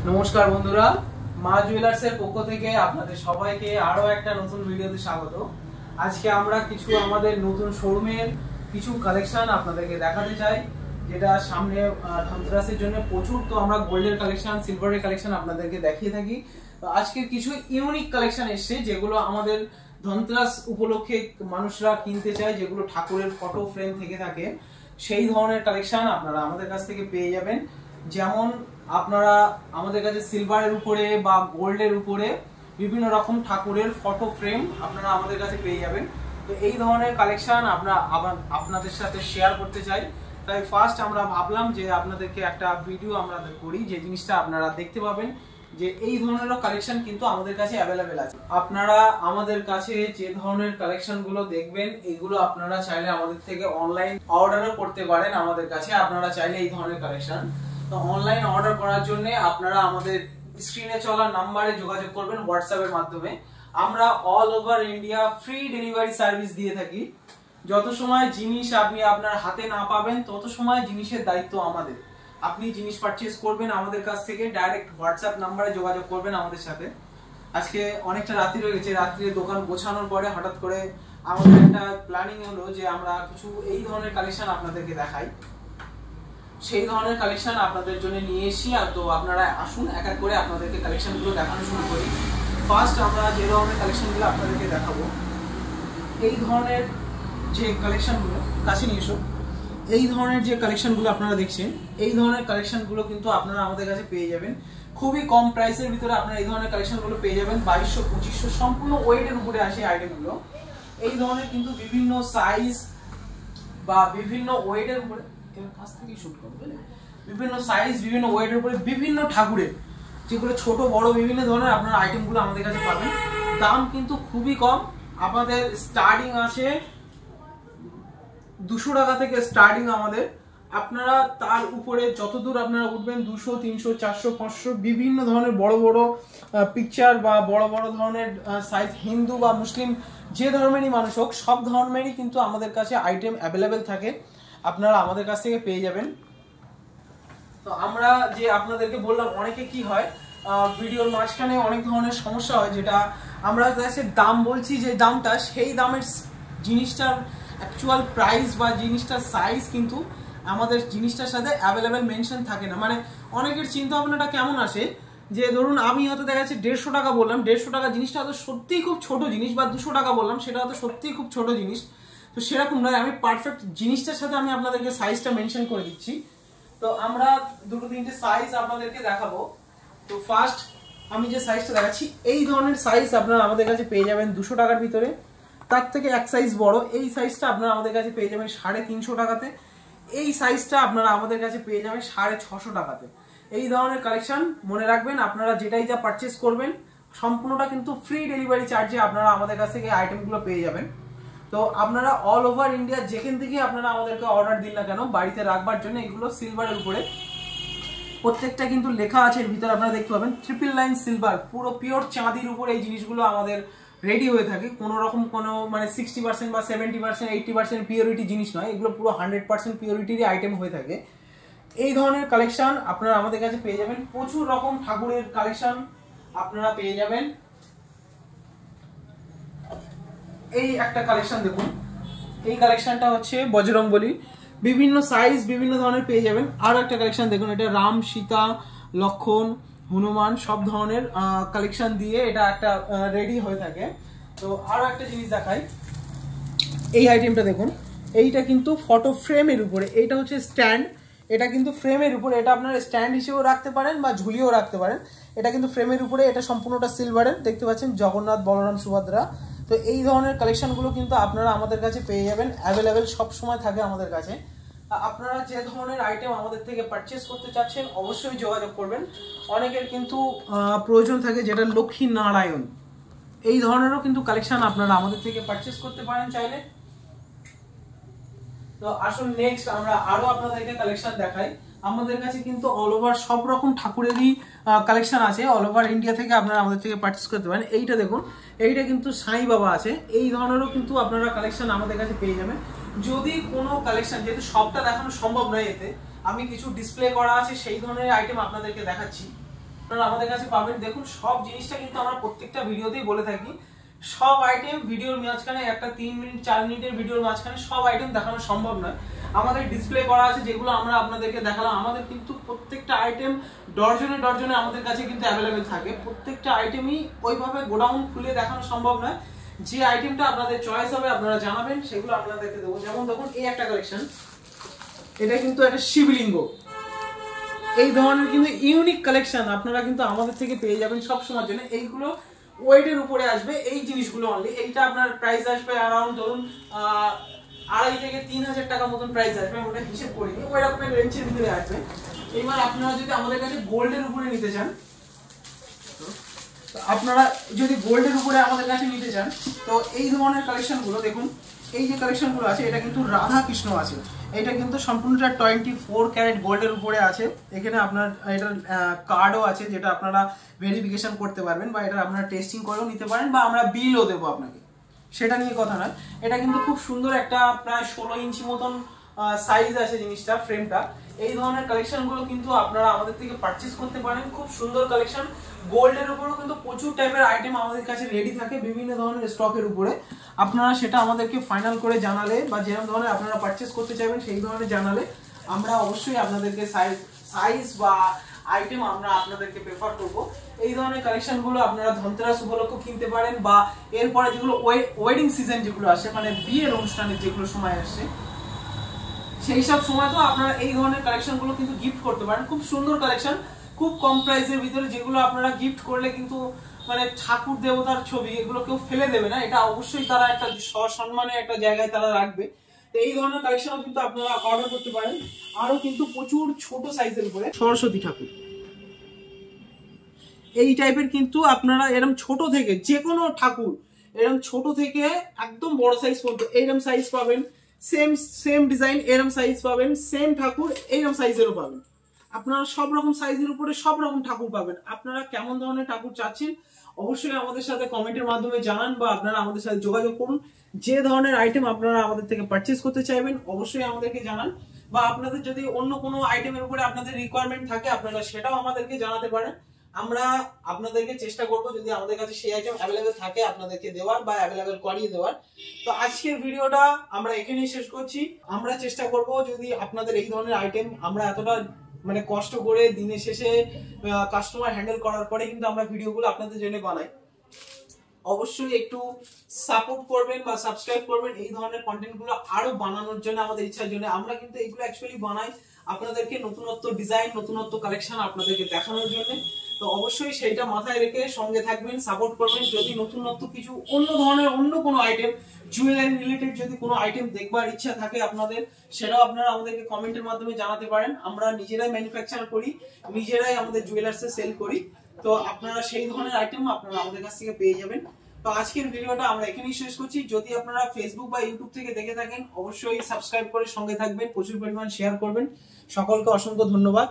নমস্কার বন্ধুরা, মা জুয়েলার্সের পক্ষ থেকে আপনাদের সবাইকে আরো একটা নতুন ভিডিওতে স্বাগত। আজকে আমরা কিছু আমাদের নতুন শোরুমের কিছু কালেকশন আপনাদেরকে দেখাতে চাই, যেটা সামনে ধনতেরাসের জন্য প্রচুর তো আমরা গোল্ডের কালেকশন, সিলভারের কালেকশন আপনাদেরকে দেখিয়ে থাকি। তো আজকে কিছু ইউনিক কালেকশন এসছে যেগুলো আমাদের ধনতেরাস উপলক্ষে মানুষরা কিনতে চায়, যেগুলো ঠাকুরের ফটো ফ্রেম থেকে থাকে, সেই ধরনের কালেকশন আপনারা আমাদের কাছ থেকে পেয়ে যাবেন। যেমন আপনারা আমাদের কাছে সিলভারের উপরে বা গোল্ডের উপরে বিভিন্ন রকম ঠাকুরের ফটো ফ্রেম আপনারা আমাদের কাছে পেয়ে যাবেন। তো এই ধরনের কালেকশন আমরা আপনাদের সাথে শেয়ার করতে চাই, তাই ফার্স্ট আমরা ভাবলাম যে আপনাদেরকে একটা ভিডিও আমরা করি, যে জিনিসটা আপনারা দেখতে পাবেন যে এই ধরনের কালেকশন কিন্তু আমাদের কাছে অ্যাভেলেবেল আছে। আপনারা আমাদের কাছে যে ধরনের কালেকশন গুলো দেখবেন, এগুলো আপনারা চাইলে আমাদের থেকে অনলাইন অর্ডারও করতে পারেন। আমাদের কাছে আপনারা চাইলে এই ধরনের কালেকশন তো অনলাইন অর্ডার করার জন্য আপনারা আমাদের স্ক্রিনে চলা নাম্বারে যোগাযোগ করবেন হোয়াটসঅ্যাপের মাধ্যমে। আমরা all over India free delivery service দিয়ে থাকি। যত সময় জিনিস আপনি আপনার হাতে না পাবেন তত সময় জিনিসের দায়িত্ব আমাদের। আপনি জিনিস পারচেজ করবেন আমাদের কাছ থেকে, ডাইরেক্ট হোয়াটসঅ্যাপ নাম্বারে যোগাযোগ করবেন আমাদের সাথে। আজকে অনেকটা রাত্রি হয়ে গেছে, রাত্রিরে দোকান গোছানোর পরে হঠাৎ করে আমাদের একটা প্ল্যানিং হলো যে আমরা কিছু এই ধরনের কালেকশন আপনাদেরকে দেখাই। সেই ধরনের কালেকশন আপনাদের জন্য নিয়ে এসি। তো আপনারা আসুন এক এক করে আপনাদেরকে কালেকশনগুলো দেখানো শুরু করি। ফার্স্ট আমরা যে ধরনের কালেকশনগুলো আপনাদেরকে দেখাবো, এই ধরনের যে কালেকশনগুলো, কাছে নিয়ে এসো, এই ধরনের যে কালেকশনগুলো আপনারা দেখছেন, এই ধরনের কালেকশনগুলো কিন্তু আপনারা আমাদের কাছে পেয়ে যাবেন খুবই কম প্রাইসের ভিতরে। আপনারা এই ধরনের কালেকশনগুলো পেয়ে যাবেন 2200-2500, সম্পূর্ণ ওয়েটের উপরে আসে আইটেমগুলো। এই ধরনের কিন্তু বিভিন্ন সাইজ বা বিভিন্ন ওয়েটের উপরে, কাছ থেকেই শুট করবো, বিভিন্ন সাইজ, বিভিন্ন ওয়েটের উপরে বিভিন্ন ঠাকুরের, যেগুলো ছোট বড় বিভিন্ন ধরনের আপনারা আইটেমগুলো আমাদের কাছে পাবেন। দাম কিন্তু খুবই কম। আপনাদের স্টার্টিং আছে 200 টাকা থেকে স্টার্টিং আমাদের। আপনারা তার উপরে যতদূর আপনারা উঠবেন 200, 300, 400, 500 বিভিন্ন ধরনের বড় বড় পিকচার বা বড় বড় ধরনের সাইজ, হিন্দু বা মুসলিম যে ধর্মেরই মানুষ হোক, সব ধর্মেরই কিন্তু আমাদের কাছে আইটেম অ্যাভেলেবেল থাকে, আপনারা আমাদের কাছ থেকে পেয়ে যাবেন। তো আমরা যে আপনাদেরকে বললাম, অনেকে কি হয় ভিডিওর মাঝখানে অনেক ধরনের সমস্যা হয়, যেটা আমরা দাম বলছি যে দামটা, সেই দামের জিনিসটার অ্যাকচুয়াল প্রাইস বা জিনিসটার সাইজ কিন্তু আমাদের জিনিসটার সাথে অ্যাভেলেবেল মেনশন থাকে না। মানে অনেকের চিন্তা ভাবনাটা কেমন আসে যে ধরুন আমি হয়তো দেখা যাচ্ছে 150 টাকা বললাম, 150 টাকা জিনিসটা হয়তো সত্যিই খুব ছোট জিনিস, বা 200 টাকা বললাম সেটা হয়তো সত্যিই খুব ছোট জিনিস। তো সেরকম নয়, আমি পারফেক্ট জিনিসটার সাথে আমি আপনাদেরকে সাইজটা মেনশন করে দিচ্ছি। তো আমরা দুটো তিনটে সাইজ আপনাদেরকে দেখাবো। তো ফার্স্ট আমি যে সাইজটা দেখাচ্ছি, এই ধরনের সাইজ আপনারা আমাদের কাছে পেয়ে যাবেন 200 টাকার ভিতরে। তার থেকে এক সাইজ বড়, এই সাইজটা আপনারা আমাদের কাছে পেয়ে যাবেন 350 টাকাতে। এই সাইজটা আপনারা আমাদের কাছে পেয়ে যাবেন 650 টাকাতে। এই ধরনের কালেকশন মনে রাখবেন, আপনারা যেটাই যা পারচেস করবেন সম্পূর্ণটা কিন্তু ফ্রি ডেলিভারি চার্জে আপনারা আমাদের কাছ থেকে আইটেমগুলো পেয়ে যাবেন। তো আপনারা অল ওভার ইন্ডিয়া যেখান থেকে আপনারা আমাদেরকে অর্ডার দিন না কেন, বাড়িতে রাখবার জন্য এগুলো সিলভারের উপরে প্রত্যেকটা কিন্তু লেখা আছে। এর ভিতরে আপনারা দেখতে পাবেন 999 সিলভার, পুরো পিওর চাঁদির উপরে এই জিনিসগুলো আমাদের রেডি হয়ে থাকে। কোনো রকম কোনো মানে 60% বা 70%, 80% পিওরিটি জিনিস নয়, এগুলো পুরো 100% পিওরিটির আইটেম হয়ে থাকে। এই ধরনের কালেকশন আপনারা আমাদের কাছে পেয়ে যাবেন। প্রচুর রকম ঠাকুরের কালেকশন আপনারা পেয়ে যাবেন। এই একটা কালেকশন দেখুন, এই কালেকশনটা হচ্ছে বজরংবলী, বিভিন্ন সাইজ বিভিন্ন ধরনের পেয়ে যাবেন। আর একটা কালেকশন দেখুন, এটা রাম, সীতা, লক্ষণ, হনুমান সব ধরনের কালেকশন দিয়ে এটা একটা রেডি হয়ে থাকে। তো আরো একটা জিনিস দেখাই, এই আইটেমটা দেখুন, এইটা কিন্তু ফটো ফ্রেমের উপরে, এইটা হচ্ছে স্ট্যান্ড, এটা কিন্তু ফ্রেমের উপরে, এটা আপনারা স্ট্যান্ড হিসেবেও রাখতে পারেন বা ঝুলিয়েও রাখতে পারেন। এটা কিন্তু ফ্রেমের উপরে, এটা সম্পূর্ণটা সিলভারের, দেখতে পাচ্ছেন জগন্নাথ, বলরাম, সুভদ্রা। তো এই ধরনের কালেকশনগুলো কিন্তু আপনারা আমাদের কাছে পেয়ে যাবেন, অ্যাভেলেবেল সব সময় থাকে আমাদের কাছে। আপনারা যে ধরনের আইটেম আমাদের থেকে পারচেস করতে চাচ্ছেন অবশ্যই যোগাযোগ করবেন। অনেকের কিন্তু প্রয়োজন থাকে যেটা লক্ষ্মী নারায়ণ, এই ধরনেরও কিন্তু কালেকশন আপনারা আমাদের থেকে পারচেস করতে পারেন চাইলে। তো আসুন নেক্সট আমরা আরো আপনাদেরকে কালেকশন দেখাই। আমাদের কাছে কিন্তু অল ওভার সব রকম ঠাকুরেরই কালেকশন আছে, অল ওভার ইন্ডিয়া থেকে আপনারা আমাদের থেকে পারচেস করতে পারেন। এইটা দেখুন, এইটা কিন্তু সাই বাবা আছে, এই ধরনেরও কিন্তু আপনারা কালেকশন আমাদের কাছে পেয়ে যাবেন। যদি কোনো কালেকশন, যেহেতু সবটা দেখানো সম্ভব নয়, এতে আমি কিছু ডিসপ্লে করা আছে সেই ধরনের আইটেম আপনাদেরকে দেখাচ্ছি। আপনারা আমাদের কাছে পাবেন। দেখুন সব জিনিসটা কিন্তু আমরা প্রত্যেকটা ভিডিওতেই বলে থাকি, সব আইটেম ভিডিওর মাঝখানে একটা 3 মিনিট 4 মিনিটের ভিডিওর মাঝখানে সব আইটেম দেখানো সম্ভব নয়। আমাদের ডিসপ্লে করা আছে যেগুলো আমরা আপনাদেরকে দেখালাম, আমাদের কিন্তু প্রত্যেকটা আইটেম ডর্জনে ডর্জনে আমাদের কাছে কিন্তু অ্যাভেলেবেল থাকে। প্রত্যেকটা আইটেমই ওইভাবে গোডাউন খুলে দেখানো সম্ভব নয়। যে আইটেমটা আপনাদের চয়েস হবে আপনারা জানাবেন, সেগুলো আপনাদেরকে দেবো। যেমন দেখুন এই একটা কালেকশন, এটা কিন্তু একটা শিবলিঙ্গ, এই ধরনের কিন্তু ইউনিক কালেকশন আপনারা কিন্তু আমাদের থেকে পেয়ে যাবেন সব সময়ের জন্য। এইগুলো ওয়েটের উপরে আসবে এই জিনিসগুলো অনলি। এইটা আপনার প্রাইস আসবে অ্যারাউন্ড ধরুন 2,500 থেকে 3,000 টাকা মতন প্রাইস আসবে, ওটা হিসেব করিনি, ওই রকমের রেঞ্জের ভিতরে আসবে। এবার আপনারা যদি আমাদের কাছে গোল্ডের উপরে নিতে চান, আপনারা যদি গোল্ডের উপরে আমাদের কাছে নিতে চান তো এই ধরনের কালেকশনগুলো দেখুন, এই যে কালেকশনগুলো আছে এটা কিন্তু রাধা কৃষ্ণ আছে, এটা কিন্তু সম্পূর্ণটা 24 ক্যারেট গোল্ডের উপরে আছে। এখানে আপনার এটার কার্ডও আছে যেটা আপনারা ভেরিফিকেশন করতে পারবেন, বা এটা আপনারা টেস্টিং করেও নিতে পারেন, বা আমরা বিলও দেবো আপনাকে, সেটা নিয়ে কথা নয়। এটা কিন্তু খুব সুন্দর একটা প্রায় 16 ইঞ্চি মতন সাইজ আছে জিনিসটা, ফ্রেমটা। এই ধরনের কালেকশনগুলো কিন্তু আপনারা আমাদের থেকে পারচেজ করতে পারেন, খুব সুন্দর কালেকশন। গোল্ডের উপরেও কিন্তু প্রচুর টাইপের আইটেম আমাদের কাছে রেডি থাকে বিভিন্ন ধরনের স্টকের উপরে। আপনারা সেটা আমাদেরকে ফাইনাল করে জানালে, বা যেরকম ধরনের আপনারা পারচেজ করতে চাইবেন সেই ধরনের জানালে আমরা অবশ্যই আপনাদেরকে সাইজ বা আইটেম আমরা আপনাদেরকে প্রেফার করব। এই ধরনের কালেকশনগুলো আপনারা ধনতেরাস উপলক্ষে কিনতে পারেন, বা এরপরে যেগুলো ওয়েডিং সিজন যেগুলো আসে, মানে বিয়ের অনুষ্ঠানের যেগুলো সময় আসে, সেই সব সময় তো আপনারা এই ধরনের কালেকশনগুলো কিন্তু গিফট করতে পারেন। খুব সুন্দর কালেকশন, খুব কম প্রাইসের ভিতরে, যেগুলো আপনারা গিফট করলে কিন্তু মানে ঠাকুর দেবতার ছবি এগুলো কেউ ফেলে দেবে না, এটা অবশ্যই তারা একটা সম্মানের একটা জায়গায় তারা রাখবে। তো এই ধরনের কালেকশনও কিন্তু আপনারা অর্ডার করতে পারেন। আরো কিন্তু প্রচুর ছোট সাইজের উপরে সরস্বতী ঠাকুর, এই টাইপের কিন্তু আপনারা এরকম ছোট থেকে যে কোনো ঠাকুর, এরকম ছোট থেকে একদম বড় সাইজ পর্যন্ত এইরকম সাইজ পাবেন, সেম ডিজাইন এরকম সাইজ পাবেন, সেম ঠাকুর এইরকম সাইজেরও পাবেন। আপনারা সব রকম সাইজের উপরে সব রকম ঠাকুর পাবেন। আপনারা কেমন ধরনের ঠাকুর চাচ্ছেন অবশ্যই আমাদের সাথে কমেন্টের মাধ্যমে জানান, বা আপনারা আমাদের সাথে যোগাযোগ করুন। যে ধরনের আইটেম আপনারা আমাদের থেকে পারচেজ করতে চাইবেন অবশ্যই আমাদেরকে জানান, বা আপনাদের যদি অন্য কোনো আইটেমের উপরে আপনাদের রিকোয়ারমেন্ট থাকে আপনারা সেটাও আমাদেরকে জানাতে পারেন। আমরা আপনাদেরকে চেষ্টা করব যদি আমাদের কাছে সেই আইটেম অ্যাভেলেবেল থাকে আপনাদেরকে দেওয়ার, বা অ্যাভেলেবেল করিয়ে দেওয়ার। তো আজকের ভিডিওটা আমরা এখানেই শেষ করছি। আমরা চেষ্টা করব যদি আপনাদের এই ধরনের আইটেম, আমরা এতটা মানে কষ্ট করে দিনের শেষে কাস্টমার হ্যান্ডেল করার পরে কিন্তু আমরা ভিডিওগুলো আপনাদের জন্য বানাই, অবশ্যই একটু সাপোর্ট করবেন বা সাবস্ক্রাইব করবেন এই ধরনের কন্টেন্টগুলো আরো বানানোর জন্য, আমাদের ইচ্ছার জন্য। আমরা কিন্তু এইগুলো অ্যাকচুয়ালি বানাই আপনাদেরকে নতুনত্ব ডিজাইন, নতুনত্ব কালেকশন আপনাদেরকে দেখানোর জন্য। তো অবশ্যই সেইটা মাথায় রেখে সঙ্গে থাকবেন, সাপোর্ট করবেন। যদি নতুনত্ব কিছু অন্য ধরনের অন্য কোনো আইটেম, জুয়েলারি রিলেটেড যদি কোনো আইটেম দেখবার ইচ্ছা থাকে আপনাদের, সেটাও আপনারা আমাদেরকে কমেন্টের মাধ্যমে জানাতে পারেন। আমরা নিজেরাই ম্যানুফ্যাকচার করি, নিজেরাই আমাদের জুয়েলার্সে সেল করি। তো আপনারা সেই ধরনের আইটেম আপনারা আমাদের কাছ থেকে পেয়ে যাবেন। তো আজকের ভিডিওটা আমরা এখানেই শেষ করছি। যদি আপনারা ফেসবুক বা ইউটিউব থেকে দেখে থাকেন অবশ্যই সাবস্ক্রাইব করে সঙ্গে থাকবেন, প্রচুর পরিমাণ শেয়ার করবেন। সকলকে অসংখ্য ধন্যবাদ।